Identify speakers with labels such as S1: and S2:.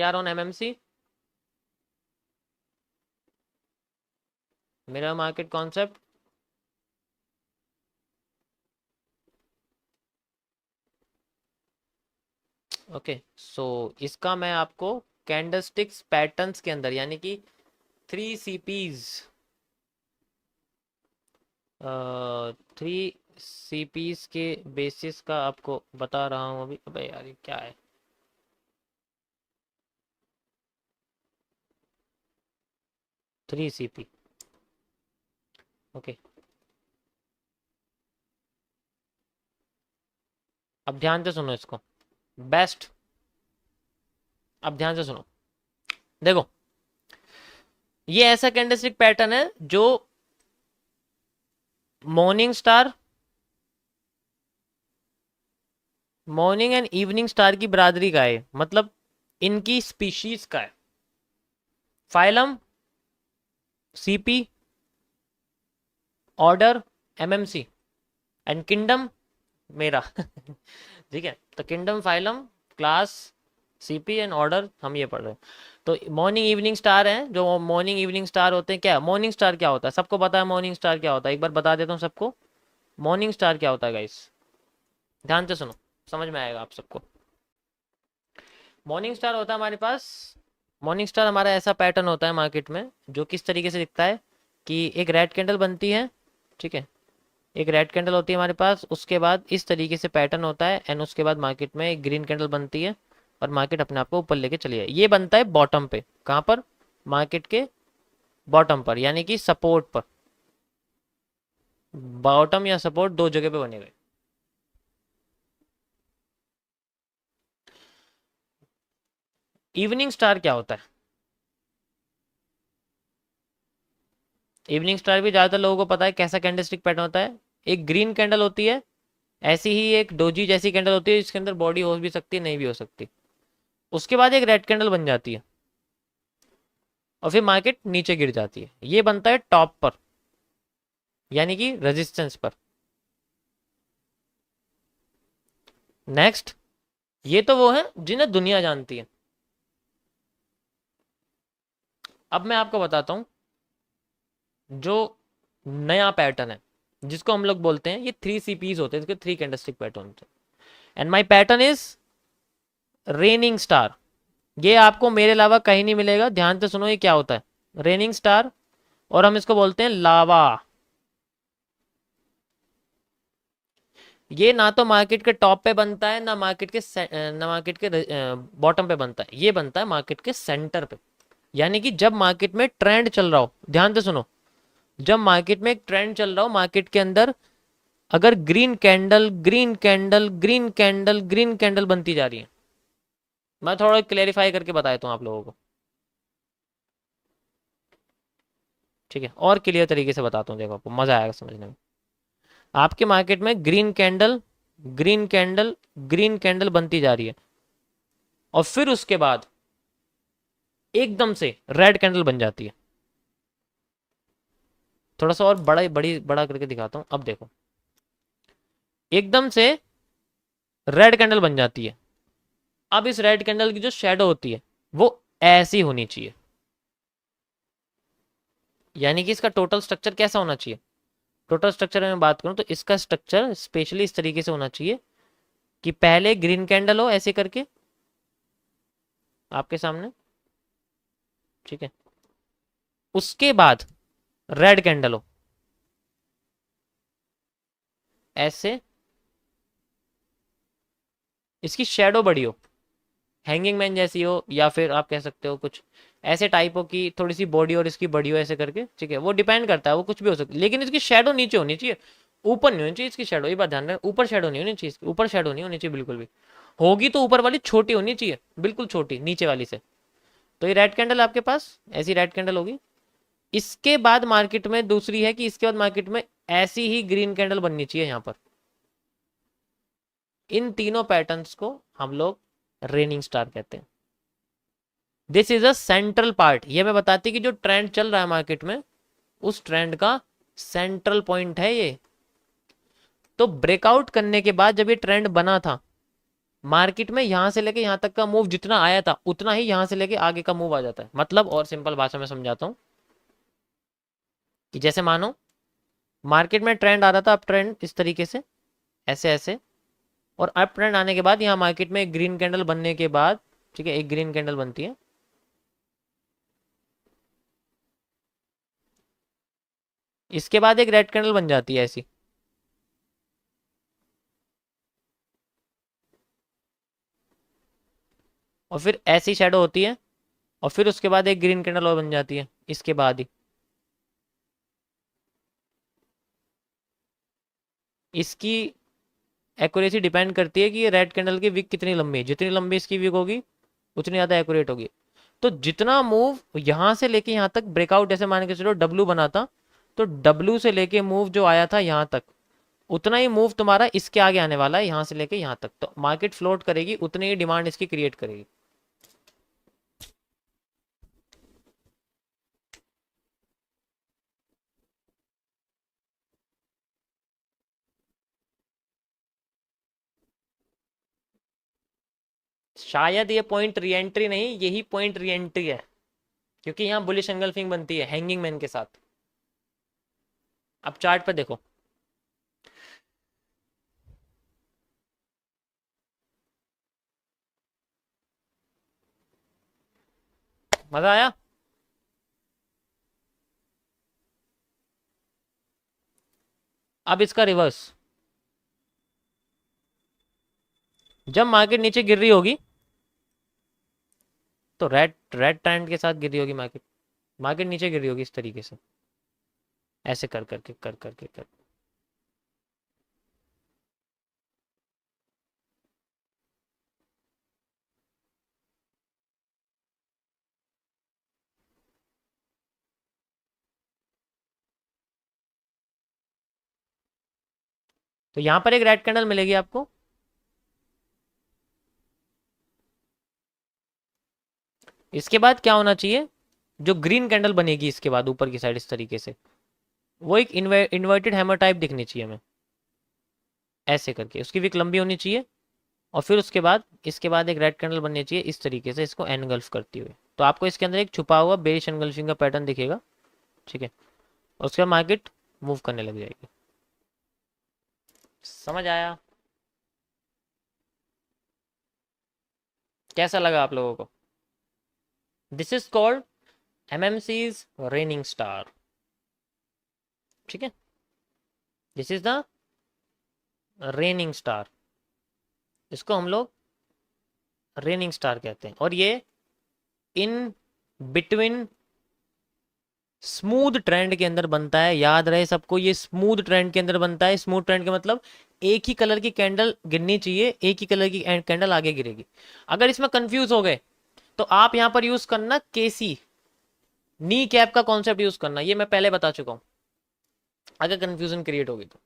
S1: Are on MMC, mirror market concept. Okay, so इसका मैं आपको कैंडलस्टिक्स पैटर्न्स के अंदर यानी कि 3 CPs, 3 CPs के बेसिस का आपको बता रहा हूँ अभी। अबे यार ये क्या है, 3 CP। ओके, अब ध्यान से सुनो इसको, बेस्ट। अब ध्यान से सुनो, देखो ये ऐसा कैंडलस्टिक पैटर्न है जो morning star, morning and evening star की बरादरी का है, मतलब इनकी स्पीशीज का है। Phylum CP, order MMC, and kingdom मेरा ठीक है, तो kingdom, phylum, class, CP and order हम ये पढ़ रहे हैं। तो मॉर्निंग इवनिंग स्टार है, जो मॉर्निंग इवनिंग स्टार होते हैं। क्या मॉर्निंग स्टार क्या होता है, सबको पता है मॉर्निंग स्टार क्या होता है, एक बार बता देता हूँ सबको। मॉर्निंग स्टार क्या होता है गाइस, ध्यान से सुनो, समझ में आएगा आप सबको। मॉर्निंग स्टार होता है हमारे पास, मॉर्निंग स्टार हमारा ऐसा पैटर्न होता है मार्केट में जो किस तरीके से दिखता है कि एक रेड कैंडल बनती है, ठीक है, एक रेड कैंडल होती है हमारे पास, उसके बाद इस तरीके से पैटर्न होता है, एंड उसके बाद मार्केट में एक ग्रीन कैंडल बनती है और मार्केट अपने आप को ऊपर लेके चली जाए। ये बनता है बॉटम पे, कहाँ पर, मार्केट के बॉटम पर, यानी कि सपोर्ट पर। बॉटम या सपोर्ट दो जगह पे बने हुए। इवनिंग स्टार क्या होता है, इवनिंग स्टार भी ज्यादातर लोगों को पता है कैसा कैंडलस्टिक पैटर्न होता है। एक ग्रीन कैंडल होती है, ऐसी ही एक डोजी जैसी कैंडल होती है जिसके अंदर बॉडी हो भी सकती है नहीं भी हो सकती, उसके बाद एक रेड कैंडल बन जाती है और फिर मार्केट नीचे गिर जाती है। ये बनता है टॉप पर, यानी कि रेजिस्टेंस पर। नेक्स्ट, ये तो वो है जिन्हें दुनिया जानती है। अब मैं आपको बताता हूं जो नया पैटर्न है जिसको हम लोग बोलते हैं, ये 3 CPs होते हैं, इसके 3 कैंडलस्टिक पैटर्न होते हैं, and my pattern is raining star. ये आपको मेरे अलावा कहीं नहीं मिलेगा, ध्यान से सुनो ये क्या होता है, रेनिंग स्टार, और हम इसको बोलते हैं लावा। ये ना तो मार्केट के टॉप पे बनता है, ना मार्केट के बॉटम पे बनता है, ये बनता है मार्केट के सेंटर पे। यानी कि जब मार्केट में ट्रेंड चल रहा हो, ध्यान से सुनो, जब मार्केट में एक ट्रेंड चल रहा हो मार्केट के अंदर, अगर green candle green candle green candle green candle बनती जा रही है, मैं थोड़ा क्लेरिफाई करके बता देता हूँ आप लोगों को, ठीक है, और क्लियर तरीके से बताता हूँ, देखो आपको मजा आएगा समझने में। आपके मार्केट में green candle green candle green candle बनती जा रही है और फिर उसके बाद एकदम से रेड कैंडल बन जाती है। थोड़ा सा और बड़ा करके दिखाता हूं, अब देखो, एकदम से रेड कैंडल बन जाती है। अब इस रेड कैंडल की जो शेडो होती है वो ऐसी होनी चाहिए, यानी कि इसका टोटल स्ट्रक्चर कैसा होना चाहिए। टोटल स्ट्रक्चर में बात करूं तो इसका स्ट्रक्चर स्पेशली इस तरीके से होना चाहिए कि पहले ग्रीन कैंडल हो ऐसे करके आपके सामने, ठीक है, उसके बाद रेड कैंडल हो ऐसे, इसकी शेडो बड़ी हो, हैंगिंग मैन जैसी हो, या फिर आप कह सकते हो कुछ ऐसे टाइप हो कि थोड़ी सी बॉडी और इसकी बड़ी हो ऐसे करके, ठीक है, वो डिपेंड करता है, वो कुछ भी हो सकता है, लेकिन इसकी शेडो नीचे होनी चाहिए, ऊपर नहीं होनी चाहिए इसकी शेडो। ये बात ध्यान रखें, ऊपर शेडो नहीं होनी चाहिए, ऊपर शेडो नहीं होनी चाहिए बिल्कुल भी, होगी तो ऊपर वाली छोटी होनी चाहिए, बिल्कुल छोटी नीचे वाली से। तो ये रेड कैंडल आपके पास ऐसी रेड कैंडल होगी। इसके बाद मार्केट में दूसरी है कि इसके बाद मार्केट में ऐसी ही ग्रीन कैंडल बननी चाहिए यहाँ पर। इन तीनों पैटर्न्स को हम लोग रेनिंग स्टार कहते हैं। This is a central part, ये मैं बताती कि जो ट्रेंड चल रहा है मार्केट में उस ट्रेंड का सेंट्रल पॉइंट है ये। तो ब्रेकआउट करने के बाद जब ये ट्रेंड बना था मार्केट में यहाँ से लेके यहाँ तक का मूव जितना आया था उतना ही यहाँ से लेके आगे का मूव आ जाता है। मतलब और सिंपल भाषा में समझाता हूँ कि जैसे मानो मार्केट में ट्रेंड आ रहा था, अब ट्रेंड इस तरीके से ऐसे ऐसे, और अप ट्रेंड आने के बाद यहाँ मार्केट में एक ग्रीन कैंडल बनने के बाद, ठीक है, एक ग्रीन कैंडल बनती है, इसके बाद एक रेड कैंडल बन जाती है ऐसी, और फिर ऐसी शेडो होती है, और फिर उसके बाद एक ग्रीन कैंडल और बन जाती है इसके बाद ही। इसकी एक्यूरेसी डिपेंड करती है कि ये रेड कैंडल की विक कितनी लंबी है। जितनी लंबी इसकी विक होगी उतनी ज़्यादा एक्यूरेट होगी। तो जितना मूव यहाँ से लेके यहाँ तक ब्रेकआउट, जैसे मान के चलो डब्लू बना था, तो डब्लू से लेके मूव जो आया था यहाँ तक, उतना ही मूव तुम्हारा इसके आगे आने वाला है यहाँ से लेके यहाँ तक। तो मार्केट फ्लोट करेगी, उतनी ही डिमांड इसकी क्रिएट करेगी। शायद ये पॉइंट री एंट्री नहीं, यही पॉइंट री एंट्री है, क्योंकि यहाँ बुलिश एंगल्फिंग बनती है हैंगिंग मैन के साथ। अब चार्ट पे देखो, मजा आया। अब इसका रिवर्स, जब मार्केट नीचे गिर रही होगी तो रेड रेड ट्रेंड के साथ गिर रही होगी मार्केट, मार्केट नीचे गिर रही होगी इस तरीके से, ऐसे कर करके कर करके कर। तो यहां पर एक रेड कैंडल मिलेगी आपको, इसके बाद क्या होना चाहिए, जो ग्रीन कैंडल बनेगी इसके बाद ऊपर की साइड इस तरीके से, वो एक इन्वर्टेड हैमर टाइप दिखनी चाहिए हमें, ऐसे करके उसकी विक लंबी होनी चाहिए, और फिर उसके बाद इसके बाद एक रेड कैंडल बननी चाहिए इस तरीके से इसको एनगल्फ करती हुए। तो आपको इसके अंदर एक छुपा हुआ बेरिश एनगल्फिंग का पैटर्न दिखेगा, ठीक है, और उसके बाद मार्केट मूव करने लग जाएगी। समझ आया? कैसा लगा आप लोगों को? This is called MMCs reigning star, ठीक है, this is the reigning star, इसको हम लोग रेनिंग स्टार कहते हैं। और ये इन बिटवीन स्मूथ ट्रेंड के अंदर बनता है, याद रहे सबको, ये स्मूथ ट्रेंड के अंदर बनता है। स्मूथ ट्रेंड का मतलब एक ही कलर की कैंडल गिरनी चाहिए, एक ही कलर की कैंडल आगे गिरेगी। अगर इसमें कंफ्यूज हो गए तो आप यहां पर यूज करना केसी, नी कैप का कॉन्सेप्ट यूज करना, ये मैं पहले बता चुका हूं, अगर कंफ्यूजन क्रिएट होगी तो।